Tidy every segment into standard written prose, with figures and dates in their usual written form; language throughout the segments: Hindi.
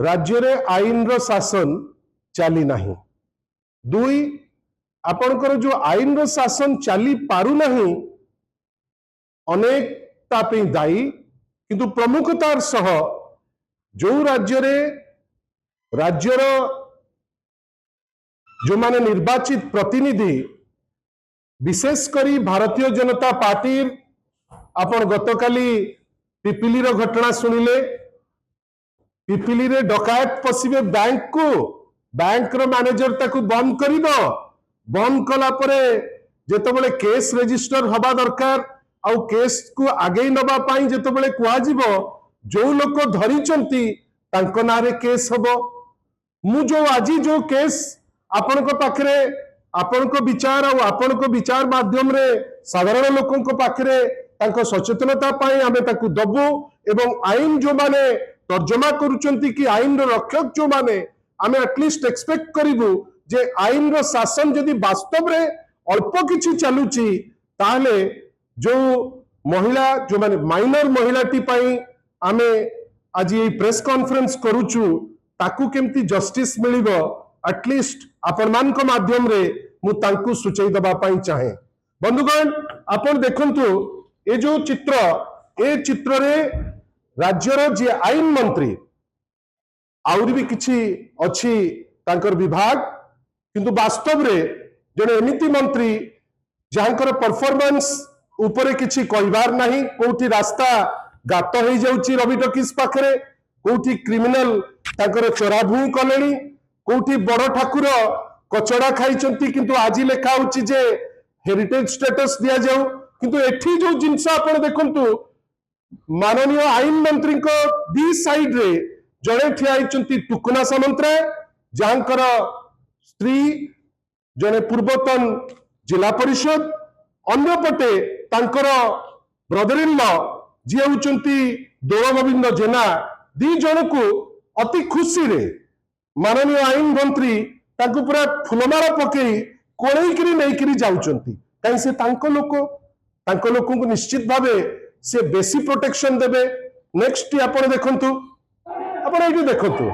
राज्य रे आईन रो शासन चली नहीं। दुई आपणकर जो आईन रो शासन चली पारु नहीं अनेक तापे दायी किंतु प्रमुखतार सह जो राज्य रे राज्यर जो माने निर्वाचित प्रतिनिधि विशेष करी भारतीय जनता पार्टी आपण गतकाली पिपिली रो घटना सुनिले। पिपिली रे डकायत पशिबे बैंक को, बैंक रो मैनेजर ताकू बंद करिबो, बंद कला परे जेतबेले केस रजिस्टर हबा दरकार आउ केस को आगे नबा पाई जेतबेले कुआ जिवो जो लोक धरिचंती तांको नारे केस हबो। मु जो आजी जो केस आपनको पाखरे आपनको विचार और आपनको विचार माध्यम रे साधारण लोकों को पाखरे तांको सचेतनता पाई आमे ताकू दबु एवं आईन जो माने तर्जमा करूचंती कि आईन रो रक्षक जो माने आमे एटलिस्ट एक्सपेक्ट करिबु जे आईन रो शासन जदि वास्तव रे अल्प किछि चलुची ताले जो महिला जो माने माइनर महिलाटी पाई आमे आज ये प्रेस कॉन्फ्रेंस करूचु ताकू केमती जस्टिस मिलिबो एटलिस्ट आपण मान को माध्यम रे मु तांकू सूचई दबा पाई चाहे। बंधुगण आपण देखंतु ए जो चित्र रे राज्यर जे आईन मंत्री आउरी भी किछि अछि तांकर विभाग किंतु वास्तव रे जने एमिति मंत्री जहांकर परफॉर्मेंस ऊपरे किछि कहबार नाही। कोठी रास्ता गात हो जाउची रवि टॉकीज पाखरे, कोठी क्रिमिनल तांकर चोराभूई कलेनी, कोठी बड़ ठाकुर कचड़ा खाइचंती किंतु आजी लेखा होची जे हेरिटेज स्टेटस दिया जाऊ किंतु एठी जो जिंस आपण देखंतु माननीय आईन मंत्री को दी साइड रे जड़े ठिया आइचंती टुकुना सामंतराय जहांकर स्त्री जने पूर्वतन जिला परिषद अन्य पटे तांकर ब्रदर इन लॉ जी होचंती दोल गोविंद जेना दी जन को अति खुशी रे माननीय आईन मंत्री तांको पूरा फुलमाला पकई कोड़ेकरी नहींकरी जाउचंती कहीं से तांको लोकों को निश्चित भावे से बेसी प्रोटेक्शन देबे। नेक्स्ट आपण देखंतु आपण एठी देखंतु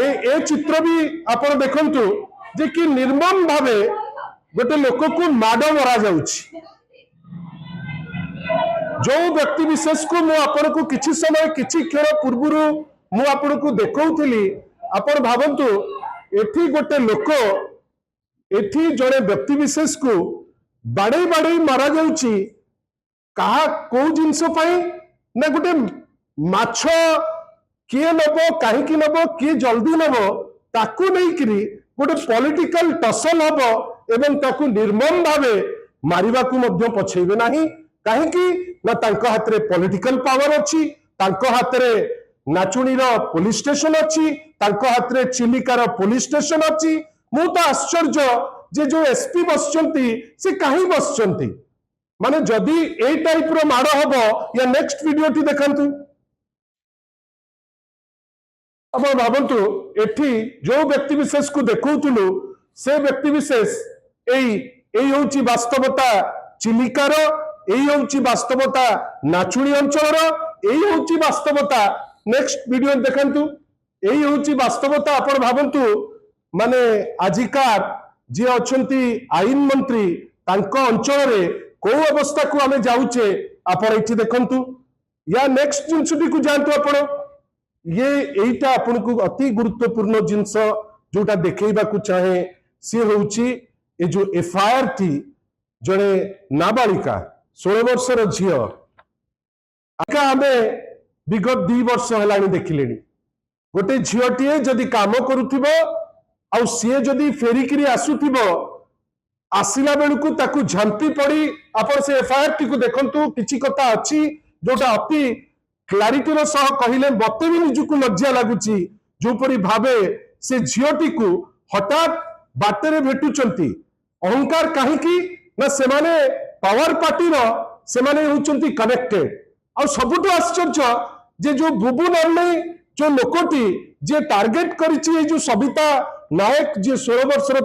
ए चित्र भी आपण देखंतु जे कि निर्मम भावे गोटे लोक को माड मरा जाउची। जो व्यक्ति विशेष को मु आपण को किछि समय किछि क्षण पूर्वरु मु आपण को देखौथिली आपण भावंतु एठी गोटे लोक एठी जड़े व्यक्ति विशेष को बाड़े बाड़े मारा जाउची कहा को जिनस पाई ना गोटे माछ किए नबो काहेकि नबो किए जल्दी नबो ताकू नहीं करी गोटे पॉलिटिकल टसल हबो एवं ताकू निर्मम भावे मारिबा को मध्य पछेबे नाही। काहेकि ना तांको हाथ रे पॉलिटिकल पावर अछि, तांको हाथ रे नाचुणीर पुलिस स्टेशन अछि, तांको हाथ रे चिलिकार पुलिस स्टेशन अछि। मु तो आश्चर्य जे जो एसपी बसचंती से काहे बसचंती माने जदि ए टाइप रो माड़ हबो या नेक्स्ट वीडियो टी देखंतु अब भावंतु एठी जो व्यक्ति विशेष को देखौतुलु से व्यक्ति विशेष एई होची वास्तवता चिलिकार, एई होची वास्तवता नाचुणी अंचलर, एई होची वास्तवता नेक्स्ट वीडियो देखंतु एई होची वास्तवता। आपण भावंतु माने आजिकार जे अछंती आईन मंत्री तांको अंचल रे को अवस्था को आमे जाउचे आपण एठी देखंतु या नेक्स्ट जिंसटी को जानतो आपण ये एटा आपण को अति गुरुत्वपूर्ण जिंस जोटा देखैबा को चाहे से होउची ए जो एफआईआर टी जड़े नाबालिका 16 वर्षर झियो आका आमे विगत 2 वर्ष हलानी देखिलेनी गोटे झियोटीए जदि काम करूथिबो आ सी जदि फेरिकी आसुथिबो आसिला बेलू ताकू झांपी पड़ी आपण से एफआईआर टी को देखंतु किछि कथा अछि जोटा अति क्लारिटी सह कहले मते भी निजुकु लज्जा लागुची जोपरी भावे से झियोटी को हठात बाटेरे भेटुचंती अहंकार काहेकि ना सेमाने पावर पार्टी रो सेमाने होचंती कनेक्टेड आ सबुठु आश्चर्य जे जो बुबु नर्ले जो लोकोटी जे टार्गेट करिछि जो सबिता नायक जे 16 वर्षर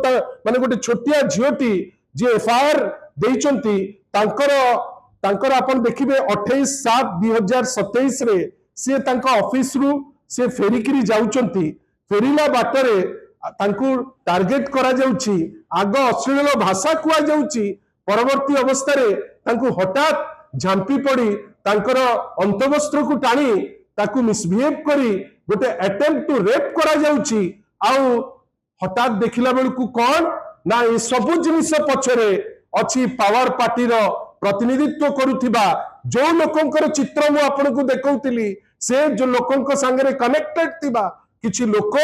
माने गोटे छोटिया झियोटी जे एफआईआर देइचंती तांकर आपण देखिबे 28/7/2027 रे से तांका ऑफिस रु से फेरिकी जाउचंती फेरिला बाटरे तांकु टार्गेट करा जाउची आग अश्लील भाषा कुआ जाउची परवर्ती अवस्था रे तांकु हठात झांपी पड़ी तांकर अंतवस्त्र को टाणी ताकु मिसबिहेव करी गोटे अटेम्प्ट टू रेप करा जाउची आउ हठात देखिला बेलू कौन ना ये सबु जिनिस पछरे अच्छी पावर पार्टी रो प्रतिनिधित्व करुथिबा जो लोकंकर चित्र मु आपनको देखौतिली से जो लोकंक संगे कनेक्टेड थिबा किछि लोक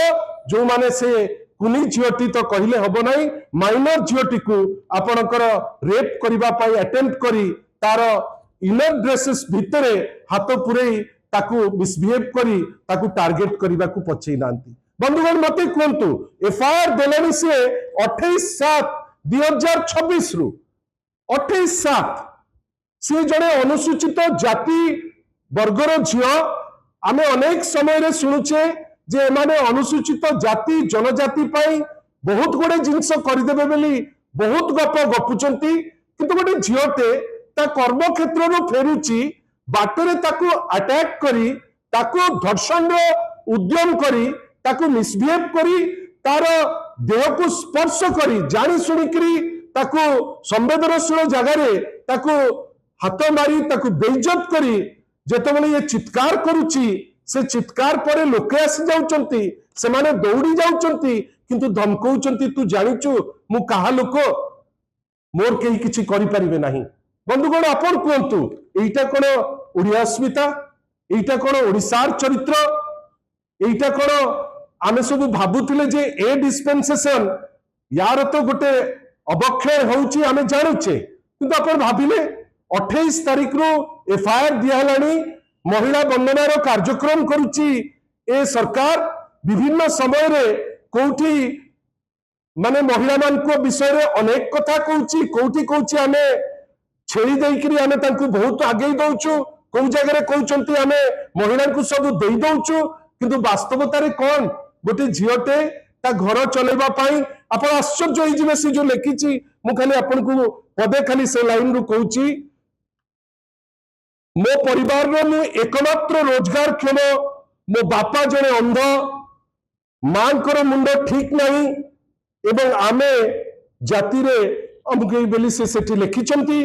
जो माने से कुनी झियोटी तो कहले हबो नाही माइनर झियोटी को आपनकर रेप करिबा पई अटेम्प्ट करी तार इनर ड्रेसेस भितरे हाथ पुरई ताकू मिसबिहेव करी ताकू टार्गेट करबा को पछै नांती बंधुगण मते कहतु एफआईआर देलानी से 28/7/2026 रु 28/7 से जड़े अनुसूचित जाति वर्गर झियो आमे अनेक समय रे सुनुचे जे एमाने अनुसूचित जाति जनजाति पाई बहुत गुड़े जिनस करदेबे बेली बहुत गप गपुचंती किंतु गोटे झियोटे ता कर्म क्षेत्र रो फेरुची बाटरे ताकू अटैक करी ताकू धर्षण रो उद्यम करी ताकू मिसबिहेव करी तार देह को स्पर्श करी जानी सुनिकरी ताकू संवेदनशील जगह रे ताकू हाथ मारी ताकू बेइज्जत करी जेतेबेले ये चित्कार करूची से चित्कार परे लोके आसी जाउचंती से माने दौड़ी जाउचंती किंतु धमकौचंती तू जानिचु मु कहा लोक मोर केही किछि करि परिबे नाही बंधुगण आपण कहतु एइटा कोन ओडिया अस्मिता एइटा कोन ओडिसार चरित्र एइटा कोन आमे सब भाबुथिले जे ए डिस्पेंसेशन यार तो गोटे अवक्षय होउची आमे जानुचे किंतु आपण भाबिले 28 तारिख रो एफआईआर दिया हलानी महिला बंदनार कार्यक्रम करुची ए सरकार विभिन्न समय रे कोठी माने महिला मान को विषय रे अनेक कथा कहूची कोठी कहूची आमे छेड़ी देइकरी आमे तांकु बहुत आगे दउचु को जगह रे कहउचंती आमे महिला को सब देई दउचु किंतु वास्तवता रे कोन गोटे झियोटे ता घर चलेबा पाई आपण आश्चर्य होई जिवे से जो लेखिची मु खाली आपण को पदे खाली से लाइन रू कहूची मो परिवार रो मु एकमात्र रोजगार क्षम मो बापा जने अंध मांकर मुंड ठीक नहीं एवं आमे जाति रे अमुके बेली से सेठी लिखिचंती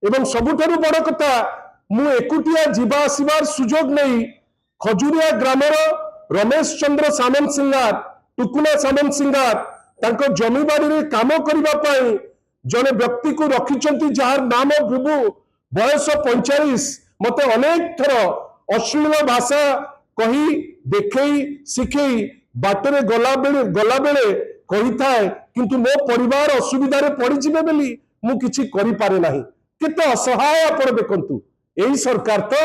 एवं सबुठारु बड़ कथा मु एकुटिया जीवा आसीबार सुजोग नहीं खजुरिया ग्रामर रमेश चंद्र सामंत सिंगार टुकुना सामंत सिंगार तांको जमी बाड़ी रे काम करिबा पई जने व्यक्ति को रखिचंती जार नाम बुबू बयस 45 मते अनेक थर अश्लील भाषा कही देखई शिखई बाटरे गला बेले कही थाए किंतु मो परिवार असुविधा रे पड़ी जिबे बेली मु किछि करि पारे नाही केते असहाय आपण देखंतु एही सरकार तो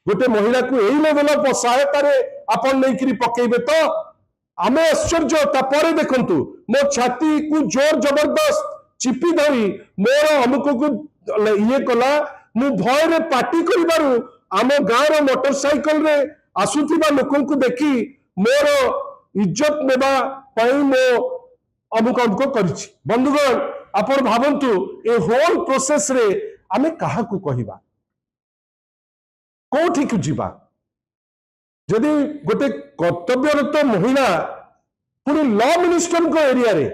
गोटे महिला को एही लेवल ऑफ सहायता रे आपण नैकरी पकेबे तो आमे आश्चर्य तापरे देखंतु मो छाती को जोर जबरदस्त चिपी धरी मोर अमुक को ये कला मु भय रे पार्टी करिबारु आम गाँव रो मोटरसाइकल रे आसुथिबा लोकन को देखी मोर इज्जत नेबा पई मो अमुक अमुक करिछि बंधुगण आपण भाबंतु ए होल प्रोसेस रे आमे काहा को कहिबा कोठी को जीवा जदि गोटे कर्तव्यरत महिला पुरी लॉ मिनिस्टर को एरिया रे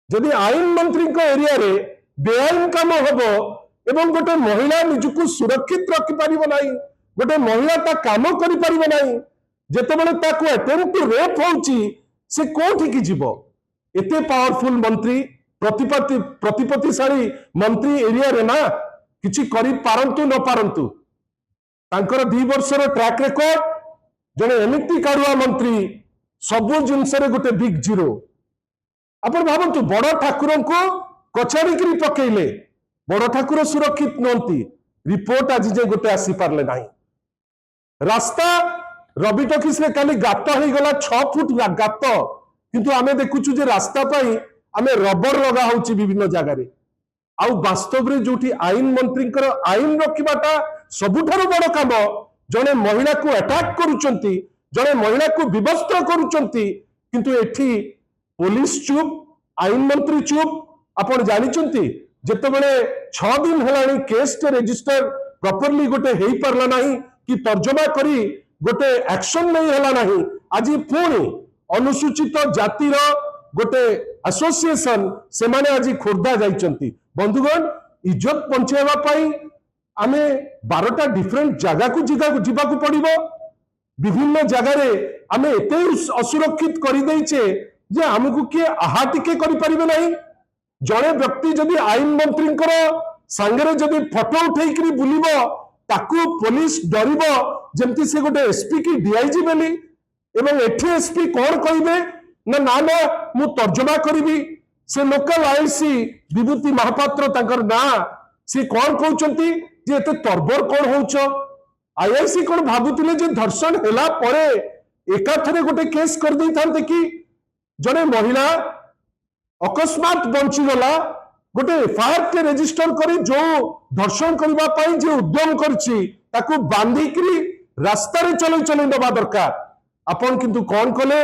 जदि आईन मंत्री को एरिया रे बेआईन काम होबो एवं गोटे महिला निजको सुरक्षित रखि परिबो नाही गोटे महिला ता काम करि परिबो नाही जेतेबेले ताको अटेम्प्ट टू रेप होउची से कोठी की जीवो एते पावरफुल मंत्री प्रतिपत्तिशाली मंत्री एरिया रे ना किछि करि पारंतु न पारंतु तांकर 2 वर्षर ट्रैक रिकॉर्ड जने एमिति कारुआ मंत्री सबु जिनस रे गोटे बिग जीरो आपण भाबंतु बड़ ठाकुर को कछाड़ी करी पकेइले बड़ ठाकुर सुरक्षित नंती रिपोर्ट आज जे गोटे आसी पारले नाही रास्ता रवि टॉकीज रे काली गात हो गला 6 फुट गात किंतु आमे देखुछु जे रास्ता पाई आमे रबर लगा होची विभिन्न जगह रे आउ वास्तव रे जोठी आईन मंत्री आईन रखिबाटा सबुठारु बड़ काम जने महिला को अटैक करूचंती जने महिला को विवस्त्र करूचंती किंतु एठी पुलिस चुप आईन मंत्री चुप आपण जानिचंती जेतेबेले 6 दिन हेलानी केस टे रजिस्टर प्रॉपर्ली गोटे हेई परला नाही कि तर्जमा करी गोटे एक्शन नहीं हला नहीं आज पुणी अनुसूचित जातिर गोटे एसोसिएशन से माने आज खोर्धा जाइछंती बंधुगण इज्जत बंचाइबा पई आमे 12टा डिफरेंट जगह को जीवा को पड़िबो विभिन्न जगह रे आमे एते असुरक्षित कर देइछे जे हमकु के आहा टिके करि परिबे नहीं जड़े व्यक्ति जदि आईन मंत्री सांगरे जदि फोटो उठेकरी बुलिबो ताकू पुलिस डरिबो जेमती से गोटे एसपी की डीआईजी बेली एवं एठी एसपी कौन कहिबे ना ना ना मु तर्जमा करिबी से लोकल आईसी विभूति महापात्र तांकर ना से कौन कहउचंती जे एते तरबर कौन होउछ आईआईसी कौन भाबुतिले जे धर्षण होला परे एकाथरे गोटे केस कर दै थांते कि जने महिला अकस्मात बंची गला गोटे एफआईआर के रजिस्टर करी जो धर्षण करबा पई जे उद्यम करछि ताकू बांधिकरी रास्ता रे चलै नबा दरकार आपण किंतु कौन कले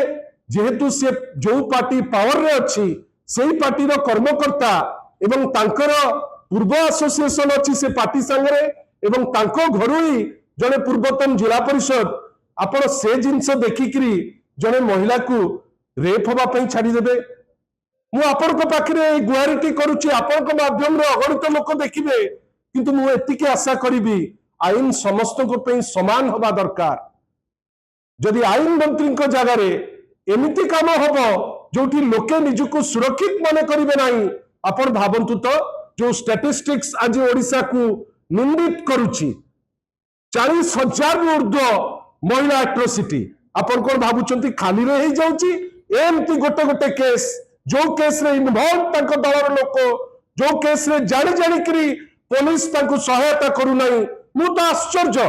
जेहेतु से जो पार्टी पावर रे अछि सेही पार्टी रो कर्मकर्ता एवं तांकर पूर्व एसोसिएशन अछि से पार्टी संगरे एवं तांको घरु ही जने पूर्वतन जिला परिषद आपण से जिंस देखिकरी जने महिला को रेप होबा पई छाडी देबे मु आपण को पाखरे गुहारिटी करूची आपण को माध्यम रे अगणित लोक देखिबे किंतु मु एतिके आशा करिबी आईन समस्त को पई समान होबा दरकार जदि आईन मंत्री को जगह रे एमिति काम होबो जोठी लोके निजुको सुरक्षित माने करिवे नाही आपण भाबंतु तो जो स्टैटिस्टिक्स आज ओडिसा को निंदित करूची 40,000 ऊर्ध्व महिला एट्रोसिटी आपण कोन भाबुचंती खाली रे ही जाउची एमती गोटे गोटे केस जो केस रे इन्वॉल्व तांको दलर लोक जो केस रे जानि जानि करी पुलिस तांको सहायता करू नाही मु तो आश्चर्य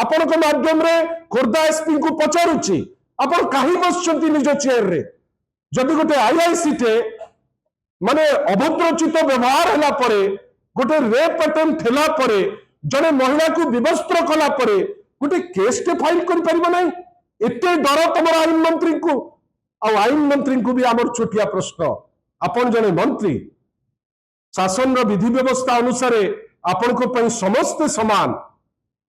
आपण को माध्यम रे खोर्धा एसपी को पचारुची आपण काहे बसचंती निज चेयर रे जदि गोटे आईआईसी टे माने अभद्रचित व्यवहार हला परे गोटे रेप अटेम्प्ट हला परे जने महिला को विवस्त्र कला परे गोटे केस टे फाइल कर परिबो नाही एते डर तमर आईन मंत्री को आईन मंत्री को भी आमर छोटिया प्रश्न आपण जने मंत्री शासन रो विधि व्यवस्था अनुसार आपण को पई समस्त समान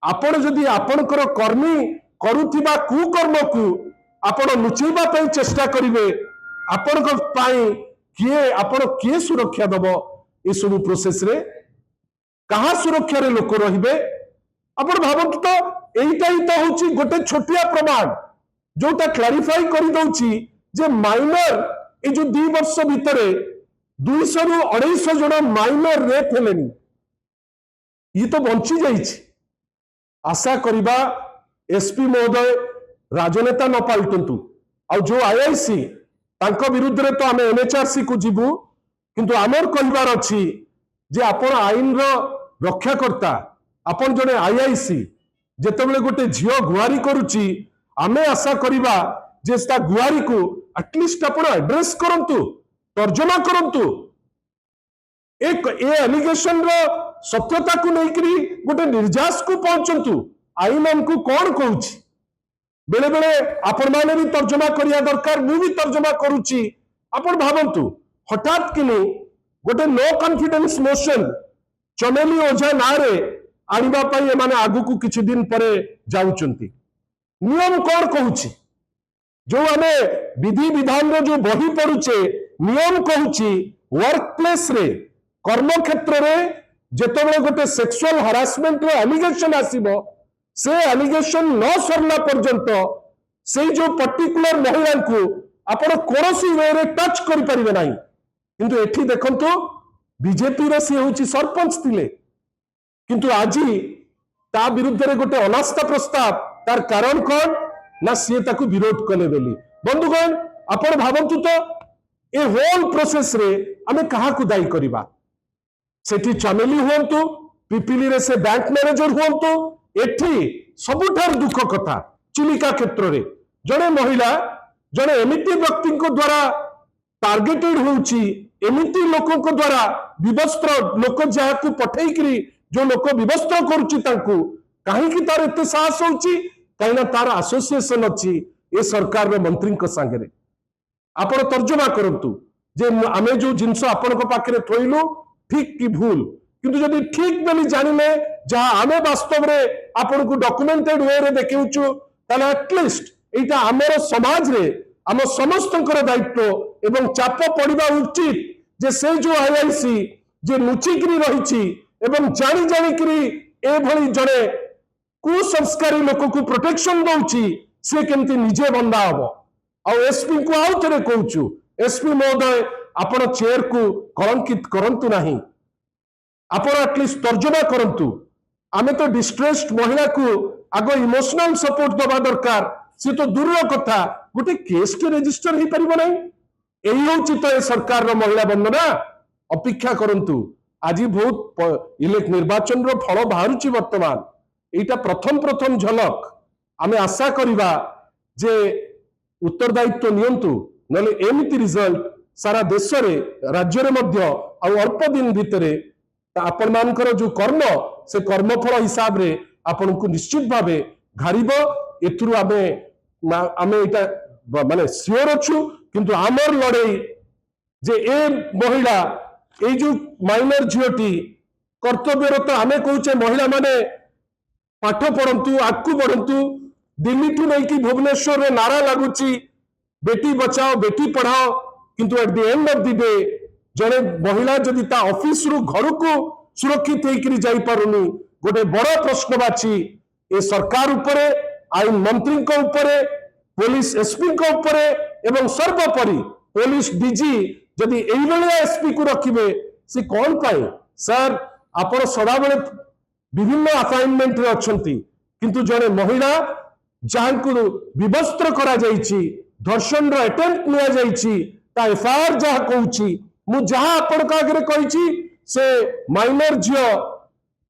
आपण जदि आपणकर कर्मी करुथिबा कुकर्म को आपण लुचेबा पई चेष्टा करिवे आपण को पई किए आपण किए सुरक्षा दबो ए सब प्रोसेस रे कहा सुरक्षा रे लोक रहिबे आपण भाबंतु तो एइटा ही तो होची गोटे छोटिया प्रमाण जोटा क्लैरिफाई करि दउची जे माइनर ए जो 2 वर्ष भितरे 200 रु 250 जण माइनर रेप हेलेनी ये तो बंची जाइछि आशा करिबा एसपी महोदय राजनेता न पाल्टंतु आ जो आईआईसी तांको विरुद्ध रे तो आमे एनएचआरसी को जीवु किंतु आमर कहबार अछि जे आपण आईन रो रक्षाकर्ता आपण जने आईआईसी जेतेबेले गोटे झियो गुहारी करूची आमे आशा करिबा जे ता गुहारी को एटलिस्ट आपण एड्रेस करंतु तर्जमा करंतु एक ए एलिगेशन रो सत्यता को लेकरी गोटे निर्जास को पहुंचंतु आईन हमको कौन कहूची बेले बेले आपण माने भी तर्जमा करिया दरकार मु भी तर्जमा करूची आपण भाबंतु हठात किनी गोटे नो कॉन्फिडेंस मोशन चमेली ओझा नारे आनिबा पई एमाने आगु को किछि दिन परे जाउचंती नियम कौन कहूची जो आमे विधि विधान रो जो बही पड़ुचे नियम कहूची वर्क प्लेस रे कर्म क्षेत्र रे जेतेबेले गोटे सेक्सुअल हरासमेंट रो एलिगेशन आसीबो से एलिगेशन न सरला पर्यंत से जो पर्टिकुलर महिला को आपण कोनोसी वे रे टच करि परिबे नाही किंतु एठी देखंतु बीजेपी रे से होची सरपंच थिले किंतु आजी ता विरुद्ध रे गोटे अनास्था प्रस्ताव तार कारण कोन ना से ताकू विरोध कले बेली बंधुगण आपण भाबंतु तो ए होल प्रोसेस रे हमें कहा को दायी करिबा सेठी चमेली हुंतु पिपिली रे से बैंक मैनेजर हुंतु एठी सबुठार दुख कथा चिलिका क्षेत्र रे जड़े महिला जड़े एमिति व्यक्ति को द्वारा टार्गेटेड होउची एमिति लोकों को द्वारा विवस्त्र लोक जाहाकू पठेइकरी जो लोक विवस्त्र करूची तांकू काहे कि तार एते साहस होउची काइना तार एसोसिएशन अछि ए सरकार रे मंत्री को संगे आपण तर्जुमा करंतु जे आमे जो जिंस आपण को पाखरे थोइलु ठीक कि भूल किंतु जदि ठीक बोली जानिले जहां आमे वास्तव रे आपण को डॉक्यूमेंटेड वे रे देखिउछु ताले एटलिस्ट एटा आमर समाज रे आम समस्तंकर दायित्व एवं चाप पड़िबा उचित जे से जो आईआईसी जे लुचिकी रही एवं जानी जानिकी एभली जड़े कुसंस्कारी लोक को प्रोटेक्शन दौची सी केमती निजे बंदा हम एसपी को आउ थे कहूँ एसपी महोदय आपण चेयर को कलंकित करंतु नहीं आपण एटलिस्ट तर्जमा करंतु आमे तो डिस्ट्रेस्ड महिला को आगो इमोशनल सपोर्ट दबा दरकार सी तो दूर कथा गोटे केस के रजिस्टर हो पारिबो नहीं एही होची तो सरकार रो महिला बंधना अपेक्षा करंतु आज बहुत इलेक्ट निर्वाचन रो फल बाहरुची वर्तमान एटा प्रथम प्रथम झलक आमे आशा करिबा जे उत्तरदायित्व नियंतु नले एमिति रिजल्ट सारा देश रे राज्य रे मध्य आ अल्प दिन भितरे आपण मानकर जो कर्म से कर्मफल हिसाब रे आपण को निश्चित भावे घारिबो एथुरु आमे एटा माने सियोर अछु किंतु आमर लड़ाई जे ए महिला ए जो माइनर झियोटी कर्तव्यरत आमे कहूचे महिला माने पाठ पढ़ंतु आगु बढ़ंतु दिल्ली ठू नहीं भुवनेश्वर रे नारा लगुची बेटी बचाओ बेटी पढ़ाओ किंतु at the end of the day जड़े महिला जदि ता ऑफिस रु घर को सुरक्षित होकर जाई पारुनी गोटे बड़ प्रश्नवाची ए सरकार उपरे आईन मंत्री को उपरे पुलिस एसपी को उपरे एवं सर्वोपरि पुलिस डीजी जदि एई बेले एसपी को रखिबे से कौन पाए सर आपण सदा बेले विभिन्न असाइनमेंट रे अछंती किंतु जड़े महिला जहां को विवस्त्र करा जाइछि धर्षण रो अटेम्प्ट लिया जाइछि ता एफआईआर जहा कहूछि मु जहा आपण का आगे कहिछि से माइनर झियो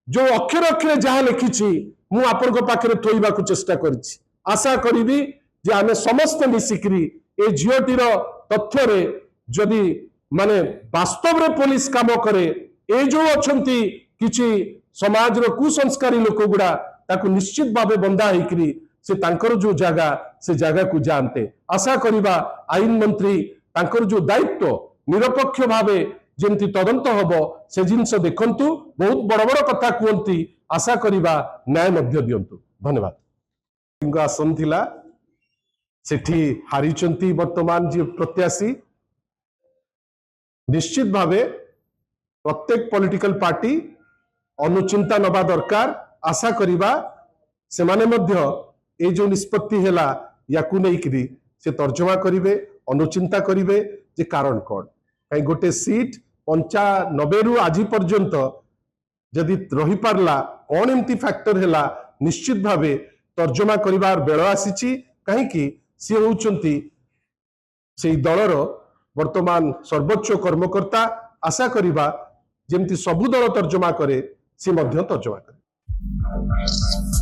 जो अक्षर अक्षर जहा लिखिछि मु आपण को पाखरे थोइबा को चेष्टा करछि आशा करिबी जे आमे समस्त मिसिकरी ए झियोटी रो तथ्य रे जदि माने वास्तव रे पुलिस काम करे ए जो अछंती किछि समाज रो कुसंस्कारी लोक गुड़ा ताकू निश्चित भावे बंदा होकरी से तांकर जो जगह को जानते आशा करिबा आईन मंत्री तांकर जो दायित्व निरपेक्ष भावे जेमती तदंत हबो से जिनस देखंतु बहुत बड़ बड़ कथा कहती आशा करिबा न्याय मध्य दियंतु धन्यवाद आसन थिला सेठी हारिचंती वर्तमान जे प्रत्याशी निश्चित भावे प्रत्येक पॉलिटिकल पार्टी अनुचिंता नबा दरकार आशा करिबा से माने मध्य ए जो निष्पत्ति हैला याकू नहीं करी से तर्जमा करिवे अनुचिंता करिवे जे कारण कोन कई गोटे सीट 95 रु आज पर्यंत जदि रही पारला कौन एमती फैक्टर हैला निश्चित भावे तर्जमा करिवार बेळ आसीची कहीं कि सी होउचंती से दलर वर्तमान सर्वोच्च कर्मकर्ता आशा करिबा जेमती सबु दल तर्जमा करे सी मध्य तर्जमा करे।